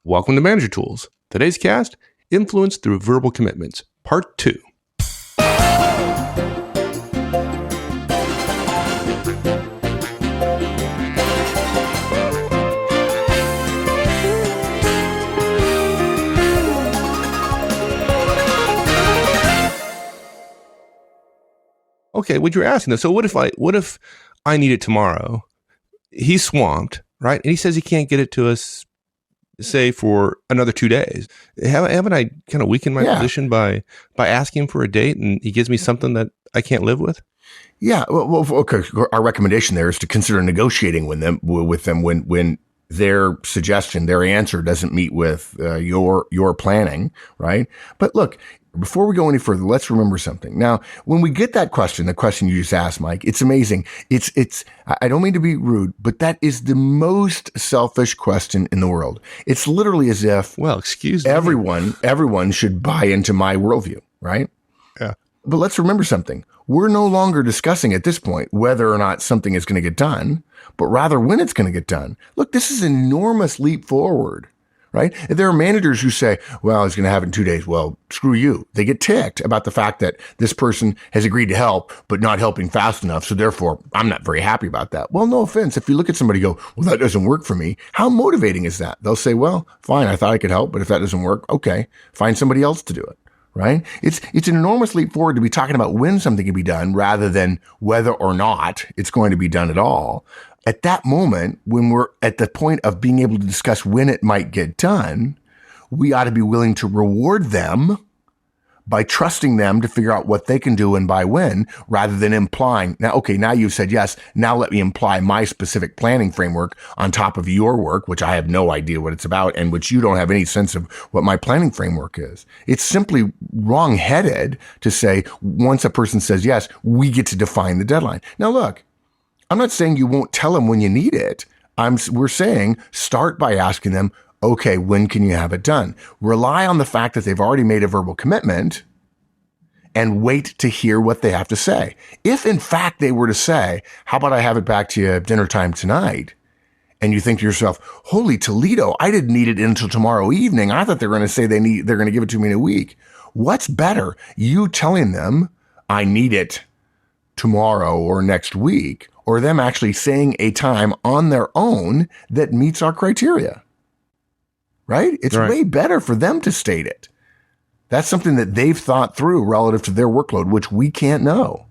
Welcome to Manager Tools. Today's cast, Influence Through Verbal Commitments, Part 2. Okay, what you're asking though, so what if I need it tomorrow? He's swamped, right? And he says he can't get it to us, say, for another 2 days. Haven't I kind of weakened my position by asking for a date, and he gives me something that I can't live with? Yeah. Well, okay. Our recommendation there is to consider negotiating with them when their suggestion, their answer doesn't meet with your planning, right? But look, before we go any further, let's remember something. Now, when we get that question, the question you just asked, Mike, it's amazing. I don't mean to be rude, but that is the most selfish question in the world. It's literally as if, well, excuse me, everyone should buy into my worldview, right? Yeah. But let's remember something. We're no longer discussing at this point whether or not something is going to get done, but rather when it's going to get done. Look, this is an enormous leap forward. Right? There are managers who say, well, it's going to happen in 2 days. Well, screw you. They get ticked about the fact that this person has agreed to help, but not helping fast enough. So therefore, I'm not very happy about that. Well, no offense. If you look at somebody and go, well, that doesn't work for me. How motivating is that? They'll say, well, fine. I thought I could help, but if that doesn't work, okay, find somebody else to do it. Right? It's an enormous leap forward to be talking about when something can be done rather than whether or not it's going to be done at all. At that moment, when we're at the point of being able to discuss when it might get done, we ought to be willing to reward them by trusting them to figure out what they can do and by when, rather than implying, now you've said yes, now let me imply my specific planning framework on top of your work, which I have no idea what it's about and which you don't have any sense of what my planning framework is. It's simply wrong-headed to say, once a person says yes, we get to define the deadline. Now look, I'm not saying you won't tell them when you need it. We're saying start by asking them, okay, when can you have it done? Rely on the fact that they've already made a verbal commitment and wait to hear what they have to say. If in fact they were to say, how about I have it back to you at dinner time tonight? And you think to yourself, holy Toledo, I didn't need it until tomorrow evening. I thought they were going to say they're going to give it to me in a week. What's better? You telling them I need it tomorrow or next week, or them actually saying a time on their own that meets our criteria, right? It's way better for them to state it. That's something that they've thought through relative to their workload, which we can't know.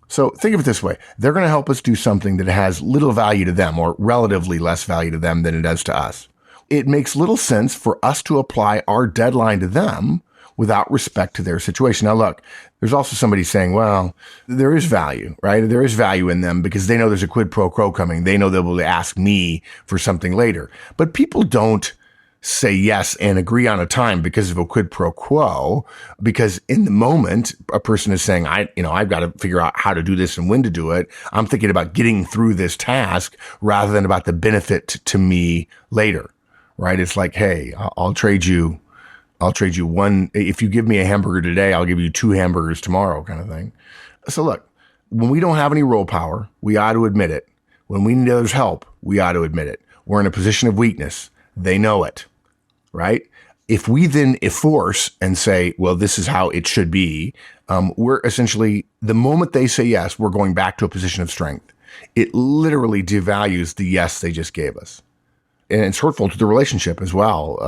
So think of it this way. They're going to help us do something that has little value to them or relatively less value to them than it does to us. It makes little sense for us to apply our deadline to them without respect to their situation. Now, look, there's also somebody saying, well, there is value, right? There is value in them because they know there's a quid pro quo coming. They know they'll be able to ask me for something later. But people don't say yes and agree on a time because of a quid pro quo, because in the moment, a person is saying, I've got to figure out how to do this and when to do it. I'm thinking about getting through this task rather than about the benefit to me later, right? It's like, hey, I'll trade you one. If you give me a hamburger today, I'll give you 2 hamburgers tomorrow, kind of thing. So look, when we don't have any role power, we ought to admit it. When we need others' help, we ought to admit it. We're in a position of weakness. They know it, right? If we then enforce and say, well, this is how it should be, we're essentially, the moment they say yes, we're going back to a position of strength. It literally devalues the yes they just gave us. And it's hurtful to the relationship as well.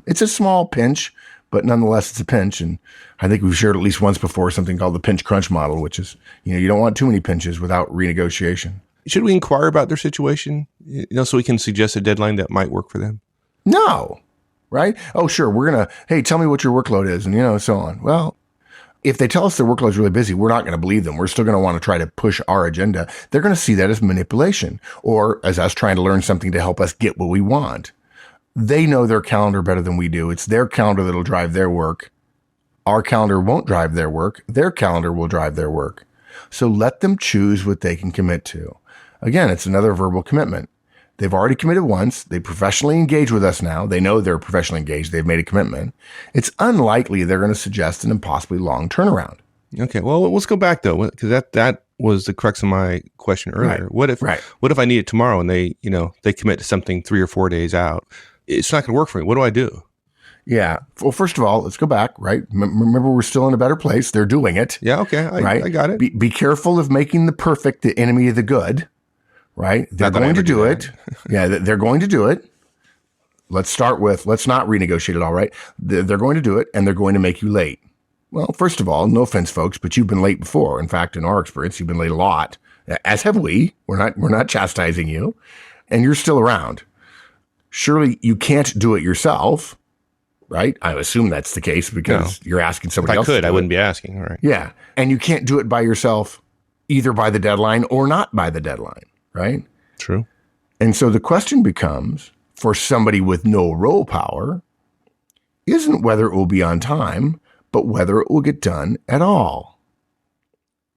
It's a small pinch, but nonetheless, it's a pinch. And I think we've shared at least once before something called the pinch crunch model, which is, you don't want too many pinches without renegotiation. Should we inquire about their situation, so we can suggest a deadline that might work for them? No, right? Oh, sure. We're going to, hey, tell me what your workload is and, so on. Well, if they tell us their workload is really busy, we're not going to believe them. We're still going to want to try to push our agenda. They're going to see that as manipulation or as us trying to learn something to help us get what we want. They know their calendar better than we do. It's their calendar that'll drive their work. Our calendar won't drive their work. Their calendar will drive their work. So let them choose what they can commit to. Again, it's another verbal commitment. They've already committed once. They professionally engage with us now. They know they're professionally engaged. They've made a commitment. It's unlikely they're going to suggest an impossibly long turnaround. Okay. Well, let's go back though, because that was the crux of my question earlier. Right. What if I need it tomorrow and they commit to something 3 or 4 days out? it's not going to work for me. What do I do? Yeah. Well, first of all, let's go back, right? Remember, we're still in a better place. They're doing it. Yeah. Okay. Right? I got it. Be careful of making the perfect the enemy of the good, right? They're going to do it. Yeah. They're going to do it. Let's start with, let's not renegotiate it all, right? They're going to do it, and they're going to make you late. Well, first of all, no offense, folks, but you've been late before. In fact, in our experience, you've been late a lot, as have we. We're not chastising you, and you're still around. Surely you can't do it yourself, right? I assume that's the case because you're asking somebody else. If I could, I wouldn't be asking. All right. Yeah. And you can't do it by yourself, either by the deadline or not by the deadline, right? True. And so the question becomes, for somebody with no role power, isn't whether it will be on time, but whether it will get done at all.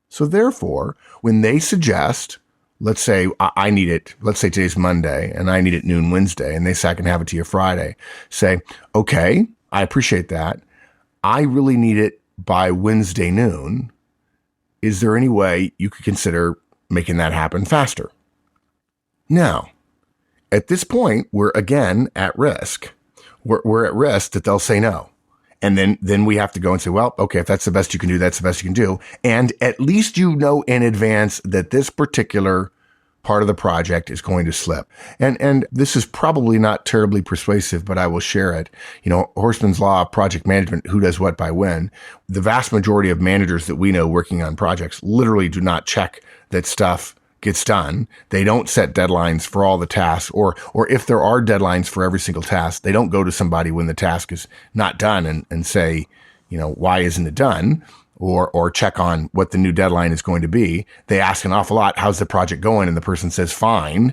So therefore, when they suggest, let's say I need it, let's say today's Monday and I need it noon Wednesday, and they say I can have it to you Friday, say, okay, I appreciate that. I really need it by Wednesday noon. Is there any way you could consider making that happen faster? Now, at this point, we're again at risk. We're at risk that they'll say no. And then we have to go and say, well, okay, if that's the best you can do, that's the best you can do. And at least you know in advance that this particular part of the project is going to slip. And this is probably not terribly persuasive, but I will share it. You know, Horstman's Law of Project Management, who does what by when. The vast majority of managers that we know working on projects literally do not check that stuff gets done. They don't set deadlines for all the tasks, or if there are deadlines for every single task, they don't go to somebody when the task is not done and say, you know, why isn't it done? Or check on what the new deadline is going to be. They ask an awful lot, how's the project going? And the person says, fine,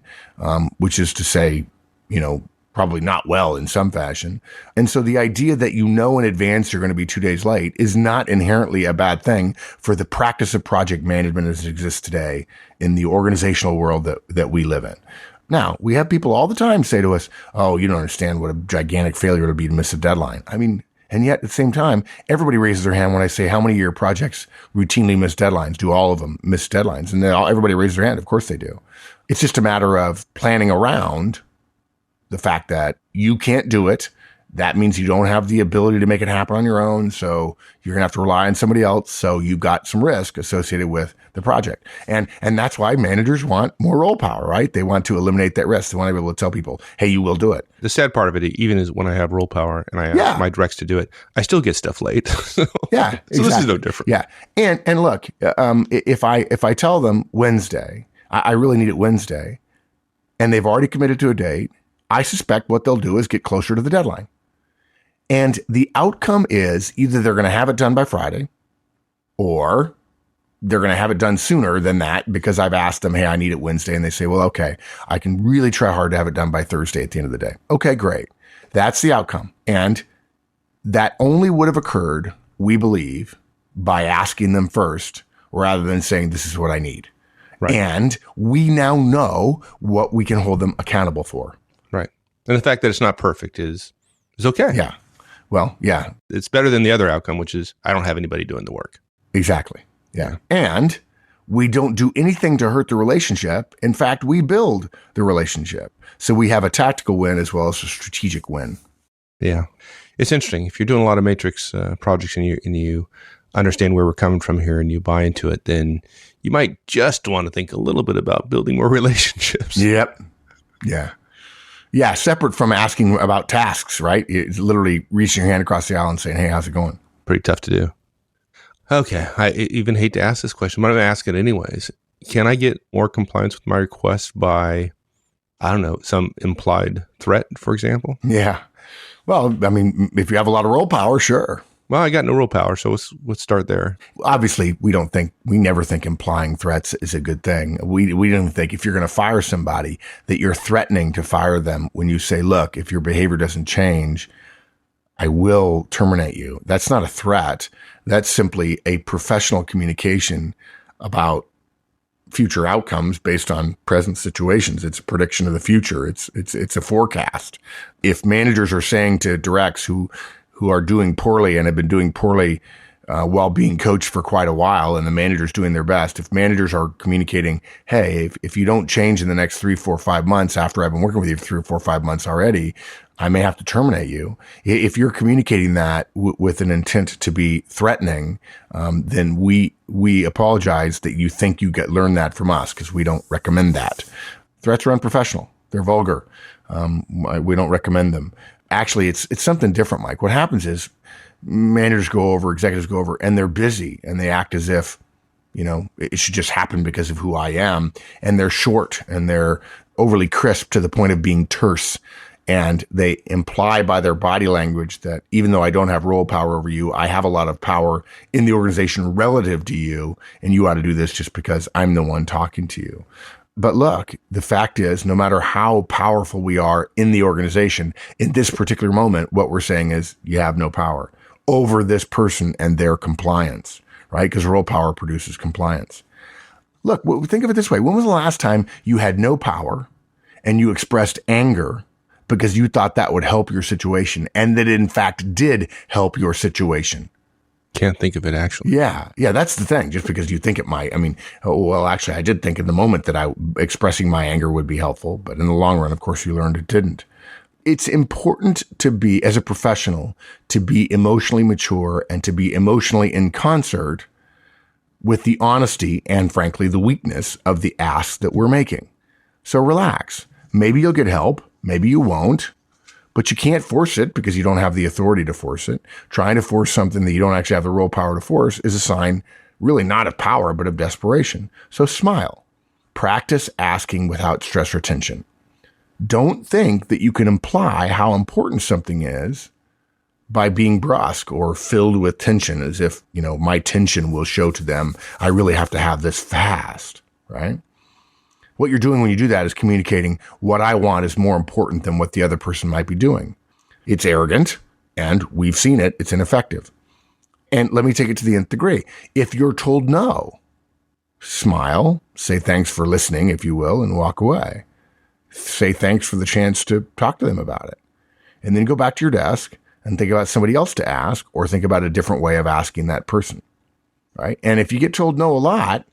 which is to say, you know, probably not well in some fashion. And so the idea that you know in advance you're going to be 2 days late is not inherently a bad thing for the practice of project management as it exists today in the organizational world that we live in. Now, we have people all the time say to us, oh, you don't understand what a gigantic failure it would be to miss a deadline. I mean, and yet at the same time, everybody raises their hand when I say, how many of your projects routinely miss deadlines? Do all of them miss deadlines? And everybody raises their hand. Of course they do. It's just a matter of planning around the fact that you can't do it. That means you don't have the ability to make it happen on your own. So you're going to have to rely on somebody else. So you've got some risk associated with the project. And that's why managers want more role power, right? They want to eliminate that risk. They want to be able to tell people, hey, you will do it. The sad part of it, even is when I have role power and I ask my directs to do it, I still get stuff late. So exactly. This is no different. Yeah. And look, if I tell them Wednesday, I really need it Wednesday, and they've already committed to a date, I suspect what they'll do is get closer to the deadline. And the outcome is either they're going to have it done by Friday, or they're going to have it done sooner than that because I've asked them, hey, I need it Wednesday. And they say, well, okay, I can really try hard to have it done by Thursday at the end of the day. Okay, great. That's the outcome. And that only would have occurred, we believe, by asking them first rather than saying, this is what I need. Right. And we now know what we can hold them accountable for. Right. And the fact that it's not perfect is okay. Yeah. Well, yeah. It's better than the other outcome, which is I don't have anybody doing the work. Exactly. Yeah. And we don't do anything to hurt the relationship. In fact, we build the relationship. So we have a tactical win as well as a strategic win. Yeah. It's interesting. If you're doing a lot of matrix projects and you understand where we're coming from here and you buy into it, then you might just want to think a little bit about building more relationships. Yep. Yeah. Yeah, separate from asking about tasks, right? It's literally reaching your hand across the aisle and saying, hey, how's it going? Pretty tough to do. Okay, I even hate to ask this question, but I'm going to ask it anyways. Can I get more compliance with my request by, I don't know, some implied threat, for example? Yeah. Well, I mean, if you have a lot of role power, sure. Well, I got no role power, so let's start there. Obviously, we never think implying threats is a good thing. We don't think if you're going to fire somebody that you're threatening to fire them when you say, look, if your behavior doesn't change, I will terminate you. That's not a threat. That's simply a professional communication about future outcomes based on present situations. It's a prediction of the future. It's a forecast. If managers are saying to directs who are doing poorly and have been doing poorly while being coached for quite a while, and the manager's doing their best. If managers are communicating, hey, if you don't change in the next 3, 4, 5 months after I've been working with you for 3 or 4, 5 months already, I may have to terminate you. If you're communicating that with an intent to be threatening, then we apologize that you think you learn that from us, because we don't recommend that. Threats are unprofessional. They're vulgar. We don't recommend them. Actually, it's something different, Mike. What happens is managers go over, executives go over, and they're busy and they act as if, it should just happen because of who I am. And they're short and they're overly crisp to the point of being terse. And they imply by their body language that even though I don't have role power over you, I have a lot of power in the organization relative to you. And you ought to do this just because I'm the one talking to you. But look, the fact is, no matter how powerful we are in the organization, in this particular moment, what we're saying is you have no power over this person and their compliance, right? Because role power produces compliance. Look, think of it this way. When was the last time you had no power and you expressed anger because you thought that would help your situation, and that in fact did help your situation? Can't think of it, actually. Yeah, that's the thing. Just because you think it might. I mean, actually, I did think in the moment that expressing my anger would be helpful, but in the long run, of course, you learned it didn't. It's important to be, as a professional, to be emotionally mature and to be emotionally in concert with the honesty and, frankly, the weakness of the ask that we're making. So relax. Maybe you'll get help. Maybe you won't, but you can't force it because you don't have the authority to force it. Trying to force something that you don't actually have the role power to force is a sign really not of power, but of desperation. So smile. Practice asking without stress or tension. Don't think that you can imply how important something is by being brusque or filled with tension, as if, my tension will show to them I really have to have this fast, right? What you're doing when you do that is communicating what I want is more important than what the other person might be doing. It's arrogant, and we've seen it. It's ineffective. And let me take it to the nth degree. If you're told no, smile, say thanks for listening, if you will, and walk away. Say thanks for the chance to talk to them about it. And then go back to your desk and think about somebody else to ask, or think about a different way of asking that person, right? And if you get told no a lot,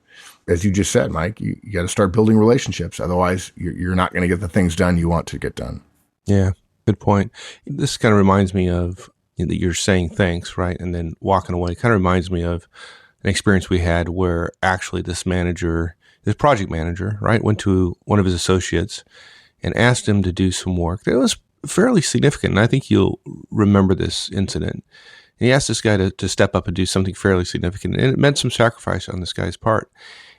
as you just said, Mike, you got to start building relationships. Otherwise, you're not going to get the things done you want to get done. Yeah, good point. This kind of reminds me of that you're saying thanks, right? And then walking away. It kind of reminds me of an experience we had where actually this project manager, right, went to one of his associates and asked him to do some work that was fairly significant. And I think you'll remember this incident. And he asked this guy to step up and do something fairly significant. And it meant some sacrifice on this guy's part.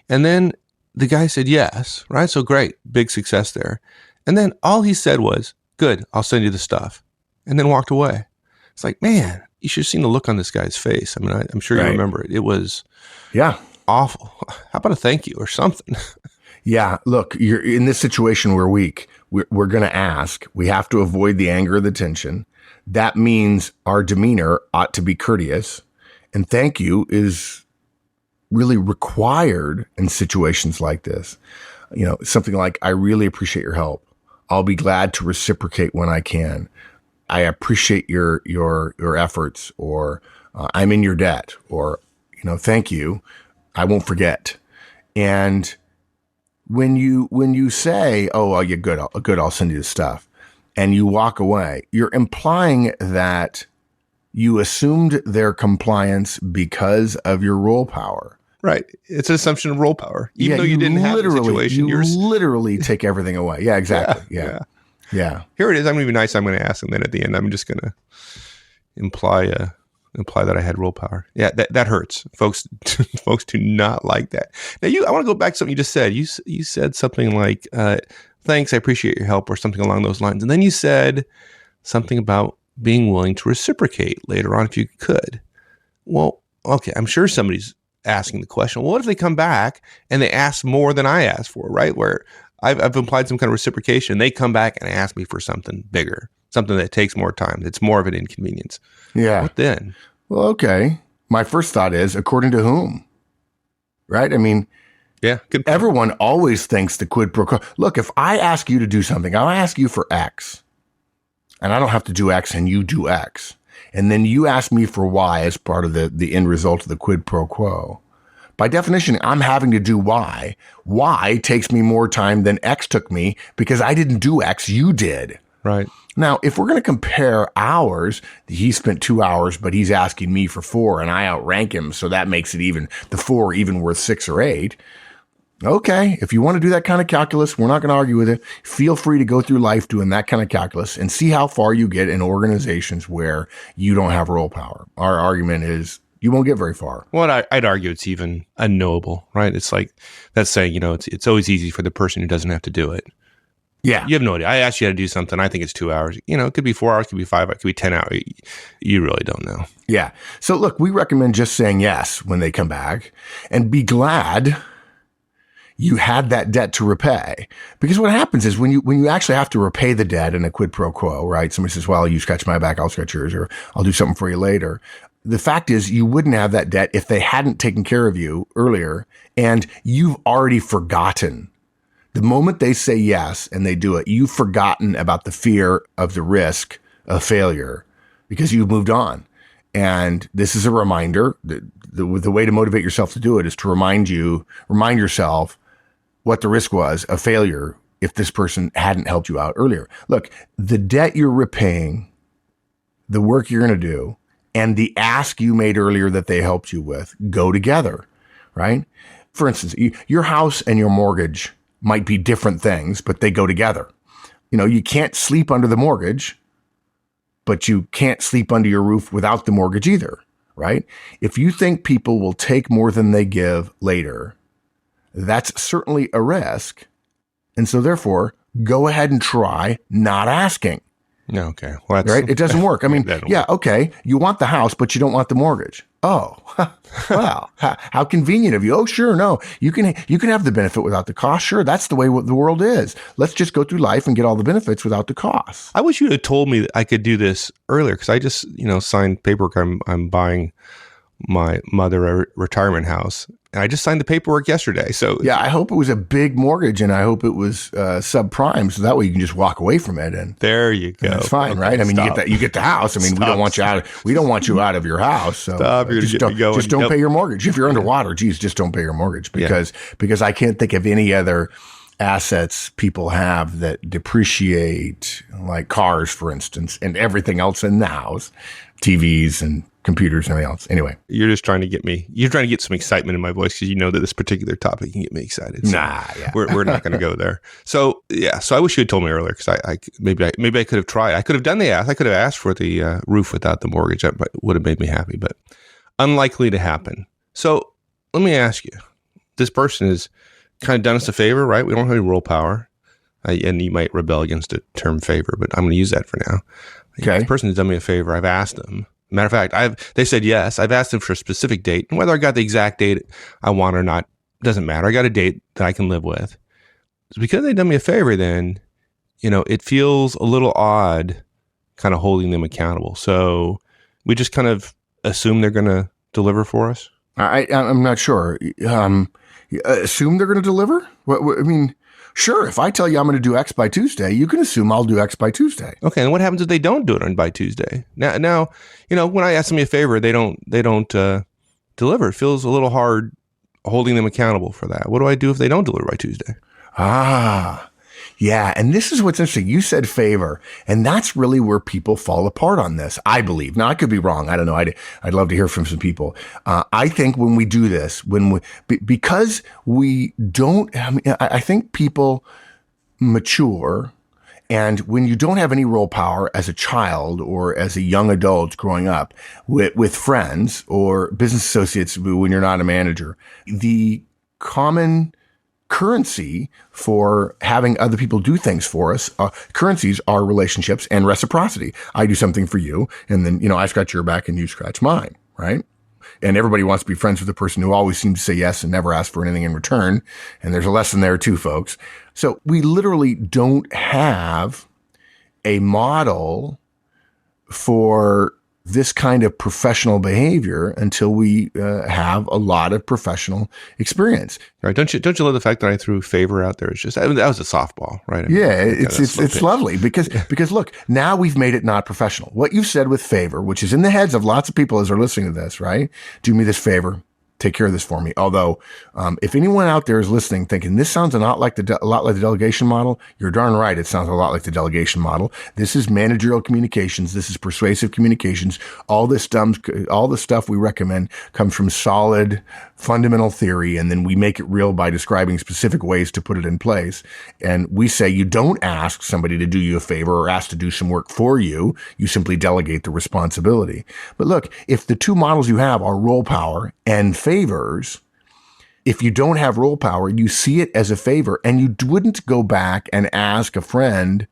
And then the guy said yes, right? So great, big success there. And then all he said was, good, I'll send you the stuff. And then walked away. It's like, man, you should have seen the look on this guy's face. I mean, I'm sure you remember it. It was awful. How about a thank you or something? Yeah, look, you're in this situation, we're weak. We're going to ask. We have to avoid the anger, the tension. That means our demeanor ought to be courteous. And thank you is really required in situations like this. Something like, I really appreciate your help. I'll be glad to reciprocate when I can. I appreciate your efforts, or I'm in your debt, or, thank you. I won't forget. And when you say, oh, you're good, I'll send you the stuff, and you walk away, you're implying that you assumed their compliance because of your role power. Right. It's an assumption of role power. Even though you didn't have the situation. You literally take everything away. Yeah, exactly. Yeah. Here it is. I'm going to be nice. I'm going to ask, and then at the end, I'm just going to imply that I had role power. Yeah, that hurts. Folks do not like that. Now, I want to go back to something you just said. You said something like, thanks, I appreciate your help, or something along those lines. And then you said something about being willing to reciprocate later on if you could. Well, okay, I'm sure somebody's asking the question, well, what if they come back and they ask more than I asked for, right? Where I've implied some kind of reciprocation. They come back and ask me for something bigger, something that takes more time. That's more of an inconvenience. Yeah. What then? Well, okay. My first thought is, according to whom? Right? I mean, yeah, everyone always thinks the quid pro quo. Look, if I ask you to do something, I'll ask you for X, and I don't have to do X and you do X. And then you ask me for Y as part of the end result of the quid pro quo. By definition, I'm having to do Y. Y takes me more time than X took me because I didn't do X, you did. Right. Now, if we're going to compare hours, he spent 2 hours, but he's asking me for 4 and I outrank him. So that makes it even the 4 even worth 6 or 8. Okay. If you want to do that kind of calculus, we're not going to argue with it. Feel free to go through life doing that kind of calculus and see how far you get in organizations where you don't have role power. Our argument is you won't get very far. Well, I'd argue it's even unknowable, right? It's like that's saying, it's always easy for the person who doesn't have to do it. Yeah. You have no idea. I asked you how to do something. I think it's 2 hours. It could be 4 hours, it could be 5 hours, it could be 10 hours. You really don't know. Yeah. So look, we recommend just saying yes when they come back and be glad you had that debt to repay. Because what happens is when you actually have to repay the debt in a quid pro quo, right? Somebody says, well, you scratch my back, I'll scratch yours, or I'll do something for you later. The fact is you wouldn't have that debt if they hadn't taken care of you earlier, and you've already forgotten. The moment they say yes and they do it, you've forgotten about the fear of the risk of failure because you've moved on. And this is a reminder. The way to motivate yourself to do it is to remind yourself what the risk was of failure if this person hadn't helped you out earlier. Look, the debt you're repaying, the work you're going to do, and the ask you made earlier that they helped you with go together, right? For instance, your house and your mortgage might be different things, but they go together. You can't sleep under the mortgage, but you can't sleep under your roof without the mortgage either, right? If you think people will take more than they give later, that's certainly a risk. And so therefore, go ahead and try not asking. Okay. Well, right? It doesn't work. I mean, yeah, okay. You want the house, but you don't want the mortgage. Oh, well, how convenient of you. Oh, sure. No, you can have the benefit without the cost. Sure. That's the way the world is. Let's just go through life and get all the benefits without the costs. I wish you had told me that I could do this earlier, because I just, signed paperwork. I'm buying my mother a retirement house, and I just signed the paperwork yesterday. So yeah, I hope it was a big mortgage, and I hope it was subprime, so that way you can just walk away from it. And there you go. That's fine, okay, right? I mean, you get the house. I mean, we don't want you out. We don't want you out of your house. So just don't pay your mortgage. If you're underwater, geez, just don't pay your mortgage because I can't think of any other assets people have that depreciate, like cars, for instance, and everything else in the house, TVs and computers and everything else. Anyway, you're trying to get some excitement in my voice because you know that this particular topic can get me excited. So yeah. we're not going to go there. So yeah, so I wish you had told me earlier, because I maybe I could have tried. I could have done the ask. I could have asked for the roof without the mortgage. That would have made me happy, but unlikely to happen. So let me ask you: this person has kind of done us a favor, right? We don't have any role power, and you might rebel against the term favor, but I'm going to use that for now. Okay, this person has done me a favor. I've asked them. Matter of fact, they said yes. I've asked them for a specific date, and whether I got the exact date I want or not doesn't matter. I got a date that I can live with. So because they've done me a favor, then it feels a little odd, kind of holding them accountable. So we just kind of assume they're going to deliver for us. I'm not sure. Assume they're going to deliver? What I mean. Sure, if I tell you I'm going to do X by Tuesday, you can assume I'll do X by Tuesday. Okay, and what happens if they don't do it by Tuesday? Now, when I ask them a favor, they don't deliver. It feels a little hard holding them accountable for that. What do I do if they don't deliver by Tuesday? Yeah, and this is what's interesting. You said favor, and that's really where people fall apart on this, I believe. Now, I could be wrong. I don't know. I'd love to hear from some people. I think when we do this, because we don't, I think people mature, and when you don't have any role power as a child or as a young adult growing up with friends or business associates when you're not a manager, the common currency for having other people do things for us, currencies are relationships and reciprocity. I do something for you, and then, I scratch your back and you scratch mine, right? And everybody wants to be friends with the person who always seems to say yes and never ask for anything in return. And there's a lesson there too, folks. So we literally don't have a model for this kind of professional behavior until we have a lot of professional experience. Right? Don't you love the fact that I threw favor out there? It's just that was a softball, right? It's lovely because look, now we've made it not professional. What you've said with favor, which is in the heads of lots of people as they're listening to this, right? Do me this favor. take care of this for me. Although, if anyone out there is listening thinking this sounds a lot like the delegation model, you're darn right. It sounds a lot like the delegation model. This is managerial communications. This is persuasive communications. All the stuff we recommend comes from solid fundamental theory. And then we make it real by describing specific ways to put it in place. And we say you don't ask somebody to do you a favor or ask to do some work for you. You simply delegate the responsibility. But look, if the two models you have are role power and favors, if you don't have role power, you see it as a favor, and you wouldn't go back and ask a friend,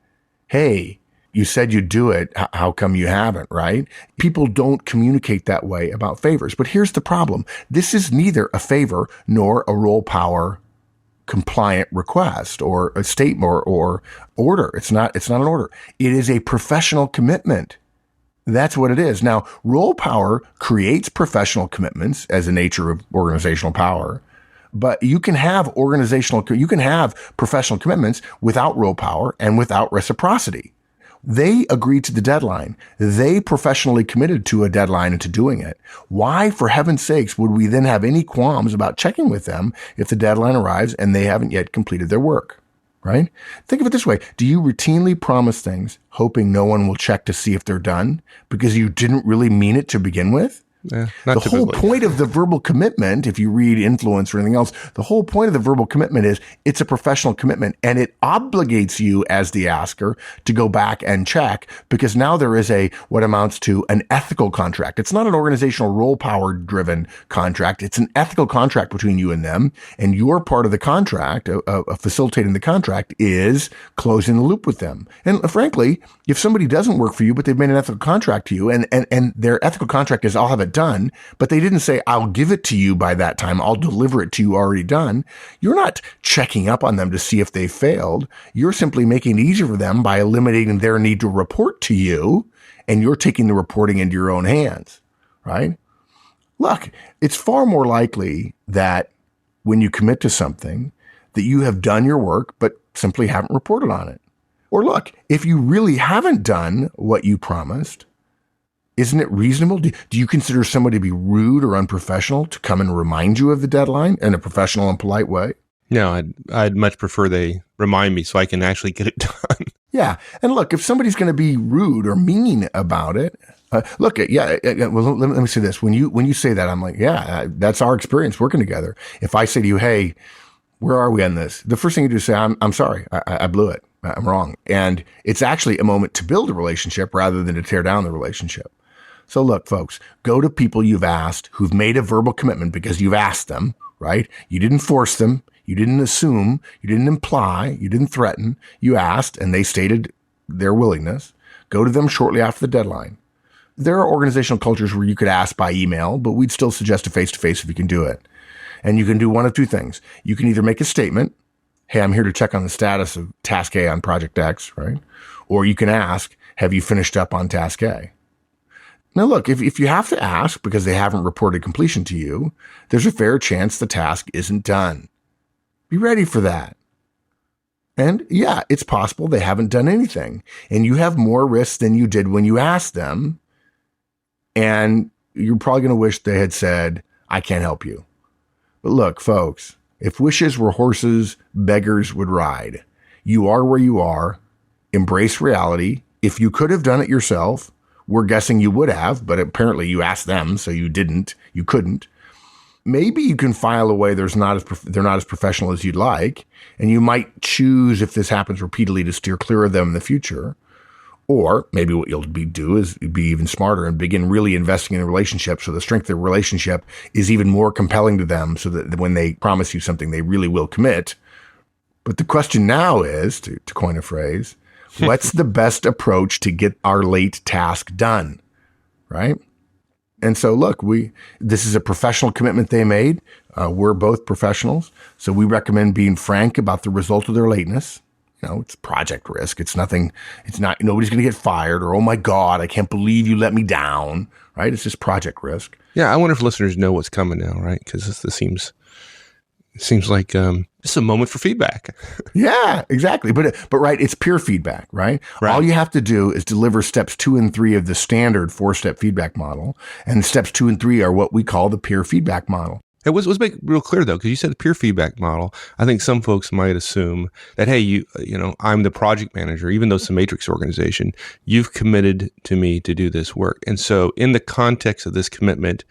hey, you said you'd do it. How come you haven't, right? People don't communicate that way about favors. But here's the problem. This is neither a favor nor a role power compliant request or a statement or order. It's not an order. It is a professional commitment. That's what it is. Now, role power creates professional commitments as a nature of organizational power, but you can have professional commitments without role power and without reciprocity. They agreed to the deadline. They professionally committed to a deadline and to doing it. Why, for heaven's sakes, would we then have any qualms about checking with them if the deadline arrives and they haven't yet completed their work? Right? Think of it this way. Do you routinely promise things hoping no one will check to see if they're done because you didn't really mean it to begin with? Not the typically. whole point of the verbal commitment, if you read Influence or anything else, the whole point of the verbal commitment is it's a professional commitment, and it obligates you as the asker to go back and check, because now there is what amounts to an ethical contract. It's not an organizational role power driven contract. It's an ethical contract between you and them, and your part of the contract, facilitating the contract, is closing the loop with them. And frankly, if somebody doesn't work for you, but they've made an ethical contract to you, and their ethical contract is, I'll have it done, but they didn't say, I'll give it to you by that time, I'll deliver it to you already done. You're not checking up on them to see if they failed. You're simply making it easier for them by eliminating their need to report to you, and you're taking the reporting into your own hands, right? Look, it's far more likely that when you commit to something that you have done your work, but simply haven't reported on it. Or look, if you really haven't done what you promised, isn't it reasonable? Do you consider somebody to be rude or unprofessional to come and remind you of the deadline in a professional and polite way? No, I'd much prefer they remind me so I can actually get it done. Yeah. And look, if somebody's going to be rude or mean about it, well, let me say this. When you say that, I'm like, that's our experience working together. If I say to you, hey, where are we on this? The first thing you do is say, I'm sorry. I blew it. I'm wrong. And it's actually a moment to build a relationship rather than to tear down the relationship. So look, folks, go to people you've asked who've made a verbal commitment because you've asked them, right? You didn't force them. You didn't assume. You didn't imply. You didn't threaten. You asked, and they stated their willingness. Go to them shortly after the deadline. There are organizational cultures where you could ask by email, but we'd still suggest a face-to-face if you can do it. And you can do one of two things. You can either make a statement, hey, I'm here to check on the status of task A on project X, right? Or you can ask, have you finished up on task A? Now, look, if you have to ask because they haven't reported completion to you, there's a fair chance the task isn't done. Be ready for that. And yeah, it's possible they haven't done anything, and you have more risks than you did when you asked them. And you're probably going to wish they had said, I can't help you. But look, folks, if wishes were horses, beggars would ride. You are where you are. Embrace reality. If you could have done it yourself, we're guessing you would have, but apparently you asked them, so you didn't. You couldn't. Maybe you can file a way they're not as professional as you'd like, and you might choose, if this happens repeatedly, to steer clear of them in the future. Or maybe what you'll do is be even smarter and begin really investing in a relationship, so the strength of the relationship is even more compelling to them, so that when they promise you something, they really will commit. But the question now is, to coin a phrase, what's the best approach to get our late task done, right? And so, look, this is a professional commitment they made. We're both professionals, so we recommend being frank about the result of their lateness. You know, it's project risk. It's nothing. It's not. Nobody's going to get fired, or oh my God, I can't believe you let me down. Right? It's just project risk. Yeah, I wonder if listeners know what's coming now, right? Because this seems like just a moment for feedback. Yeah, exactly. But right, it's peer feedback, right? All you have to do is deliver steps 2 and 3 of the standard 4-step feedback model. And steps 2 and 3 are what we call the peer feedback model. It was let's make it real clear though, because you said the peer feedback model. I think some folks might assume that, hey, I'm the project manager, even though it's a matrix organization, you've committed to me to do this work. And so in the context of this commitment,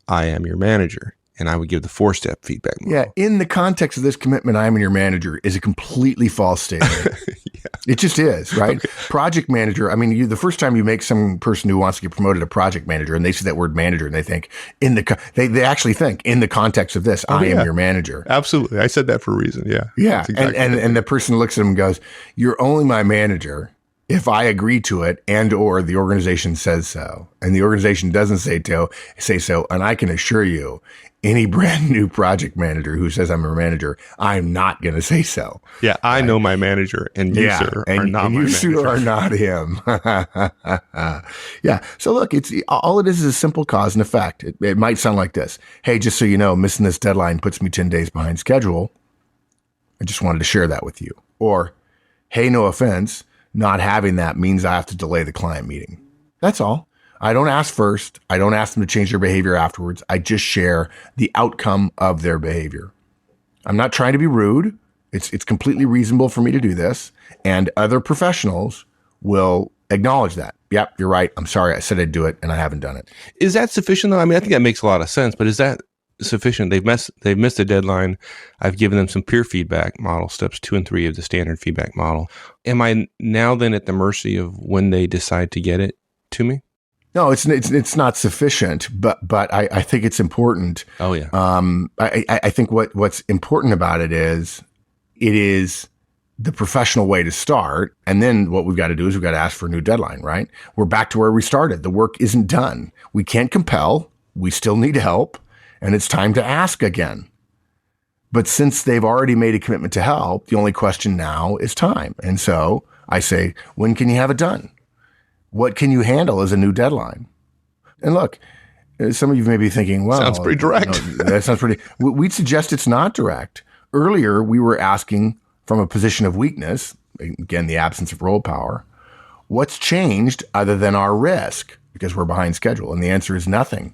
I am your manager. And I would give the 4-step feedback model. Yeah, in the context of this commitment, I am your manager is a completely false statement. It just is, right? Okay. Project manager, I mean, the first time you make some person who wants to get promoted a project manager and they see that word manager and they think, they actually think, in the context of this, I am your manager. Absolutely. I said that for a reason, yeah. Yeah, exactly and the person looks at him and goes, you're only my manager if I agree to it and or the organization says so. And the organization doesn't say so, and I can assure you, any brand new project manager who says I'm a manager, I'm not going to say so. Yeah, I know my manager, and you, sir, are not my manager. And you, sir, are not him. Yeah. So look, all it is a simple cause and effect. It might sound like this. Hey, just so you know, missing this deadline puts me 10 days behind schedule. I just wanted to share that with you. Or, hey, no offense, not having that means I have to delay the client meeting. That's all. I don't ask first. I don't ask them to change their behavior afterwards. I just share the outcome of their behavior. I'm not trying to be rude. It's completely reasonable for me to do this. And other professionals will acknowledge that. Yep, you're right. I'm sorry. I said I'd do it and I haven't done it. Is that sufficient though? I mean, I think that makes a lot of sense, but is that sufficient? They've missed a deadline. I've given them some peer feedback model, steps 2 and 3 of the standard feedback model. Am I now then at the mercy of when they decide to get it to me? No, it's not sufficient, but I think it's important. Oh yeah. I think what's important about it is the professional way to start, and then what we've got to do is we've got to ask for a new deadline. Right? We're back to where we started. The work isn't done. We can't compel. We still need help, and it's time to ask again. But since they've already made a commitment to help, the only question now is time. And so I say, when can you have it done? What can you handle as a new deadline? And look, some of you may be thinking, well, sounds pretty direct. That sounds pretty. We'd suggest it's not direct. Earlier, we were asking from a position of weakness, again, the absence of role power, what's changed other than our risk because we're behind schedule? And the answer is nothing.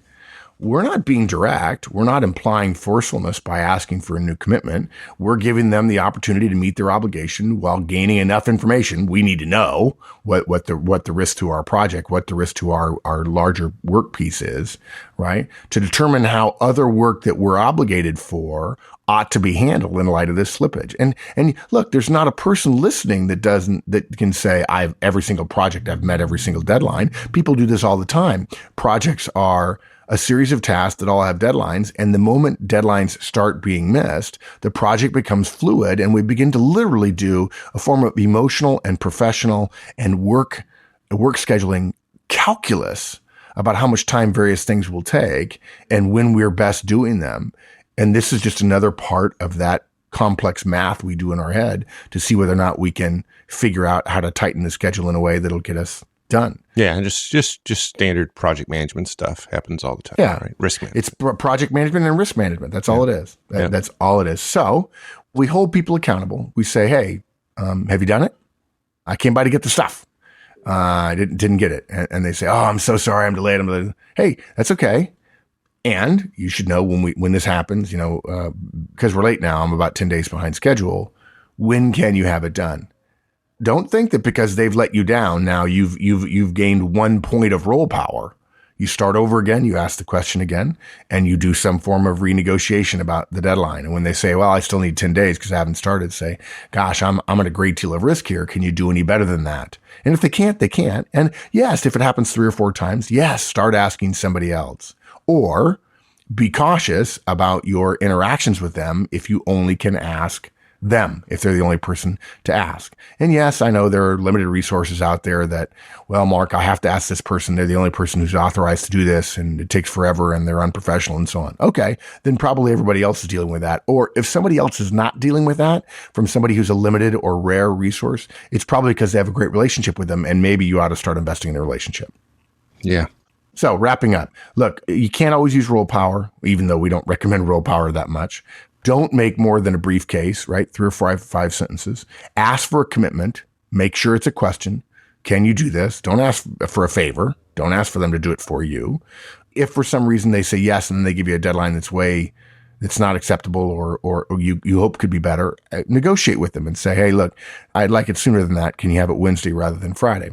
We're not being direct. We're not implying forcefulness by asking for a new commitment. We're giving them the opportunity to meet their obligation while gaining enough information. We need to know what the risk to our project, what the risk to our larger work piece is, right? To determine how other work that we're obligated for ought to be handled in light of this slippage. And look, there's not a person listening that can say, every single project, I've met every single deadline. People do this all the time. Projects are a series of tasks that all have deadlines. And the moment deadlines start being missed, the project becomes fluid and we begin to literally do a form of emotional and professional and work scheduling calculus about how much time various things will take and when we're best doing them. And this is just another part of that complex math we do in our head to see whether or not we can figure out how to tighten the schedule in a way that'll get us done. Yeah, and just standard project management stuff happens all the time. Yeah, right? Risk management. It's project management and risk management. That's all it is. That's all it is. So we hold people accountable. We say, hey, have you done it? I came by to get the stuff. I didn't get it. And they say, oh, I'm so sorry. I'm delayed. Hey, that's okay. And you should know when this happens, because we're late now, I'm about 10 days behind schedule. When can you have it done? Don't think that because they've let you down, now you've gained 1 point of role power. You start over again, you ask the question again, and you do some form of renegotiation about the deadline. And when they say, well, I still need 10 days because I haven't started, say, gosh, I'm at a great deal of risk here. Can you do any better than that? And if they can't, they can't. And yes, if it happens 3 or 4 times, yes, start asking somebody else. Or be cautious about your interactions with them if you only can ask them, if they're the only person to ask. And yes, I know there are limited resources out there that, well, Mark, I have to ask this person. They're the only person who's authorized to do this and it takes forever and they're unprofessional and so on. Okay, then probably everybody else is dealing with that. Or if somebody else is not dealing with that from somebody who's a limited or rare resource, it's probably because they have a great relationship with them and maybe you ought to start investing in the relationship. Yeah. So wrapping up, look, you can't always use role power, even though we don't recommend role power that much. Don't make more than a brief case, right? 3 or 5 sentences. Ask for a commitment. Make sure it's a question. Can you do this? Don't ask for a favor. Don't ask for them to do it for you. If for some reason they say yes and then they give you a deadline that's way that's not acceptable or you hope could be better, negotiate with them and say, hey, look, I'd like it sooner than that. Can you have it Wednesday rather than Friday?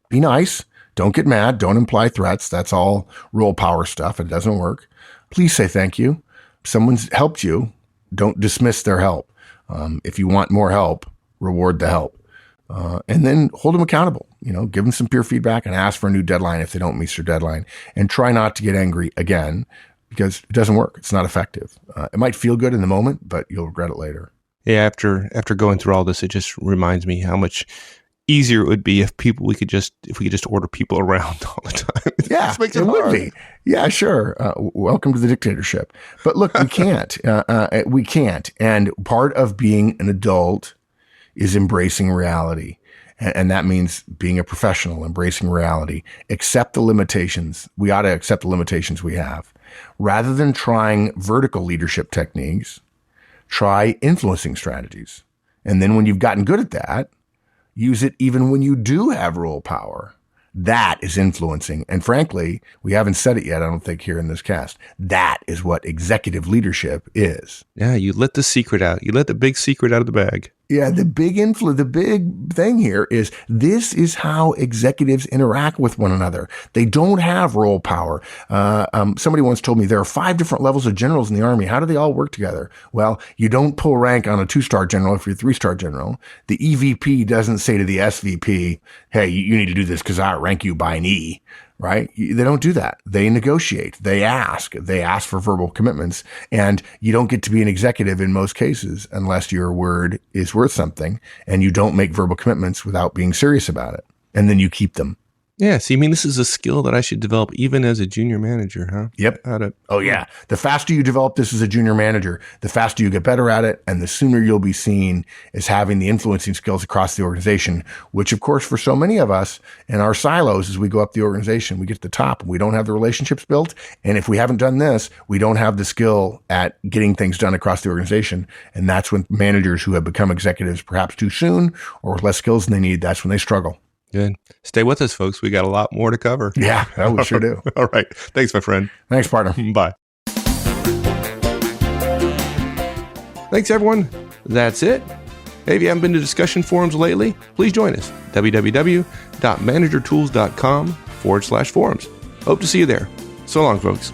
Be nice. Don't get mad. Don't imply threats. That's all role power stuff. It doesn't work. Please say thank you. Someone's helped you. Don't dismiss their help. If you want more help, reward the help. And then hold them accountable. Give them some peer feedback and ask for a new deadline if they don't meet their deadline. And try not to get angry again, because it doesn't work. It's not effective. It might feel good in the moment, but you'll regret it later. Yeah, after going through all this, it just reminds me how much easier it would be if we could just order people around all the time. Yeah, it would be. Yeah, sure. Welcome to the dictatorship. But look, we can't. We can't. And part of being an adult is embracing reality. And that means being a professional, embracing reality, accept the limitations. We ought to accept the limitations we have. Rather than trying vertical leadership techniques, try influencing strategies. And then when you've gotten good at that, use it even when you do have role power. That is influencing. And frankly, we haven't said it yet, I don't think, here in this cast. That is what executive leadership is. Yeah, you let the secret out. You let the big secret out of the bag. Yeah, the big thing here is this is how executives interact with one another. They don't have role power. Somebody once told me there are 5 different levels of generals in the Army. How do they all work together? Well, you don't pull rank on a 2-star general if you're a 3-star general. The EVP doesn't say to the SVP, hey, you need to do this because I rank you by an E. Right? They don't do that. They negotiate. They ask for verbal commitments, and you don't get to be an executive in most cases unless your word is worth something and you don't make verbal commitments without being serious about it. And then you keep them. Yeah. See, this is a skill that I should develop even as a junior manager, huh? Yep. Oh yeah. The faster you develop this as a junior manager, the faster you get better at it. And the sooner you'll be seen as having the influencing skills across the organization, which of course, for so many of us in our silos, as we go up the organization, we get to the top and we don't have the relationships built. And if we haven't done this, we don't have the skill at getting things done across the organization. And that's when managers who have become executives perhaps too soon or with less skills than they need, that's when they struggle. Good. Stay with us, folks. We got a lot more to cover. Yeah, we sure do. All right. Thanks, my friend. Thanks, partner. Bye. Thanks, everyone. That's it. Hey, if you haven't been to discussion forums lately, please join us. www.managertools.com/forums. Hope to see you there. So long, folks.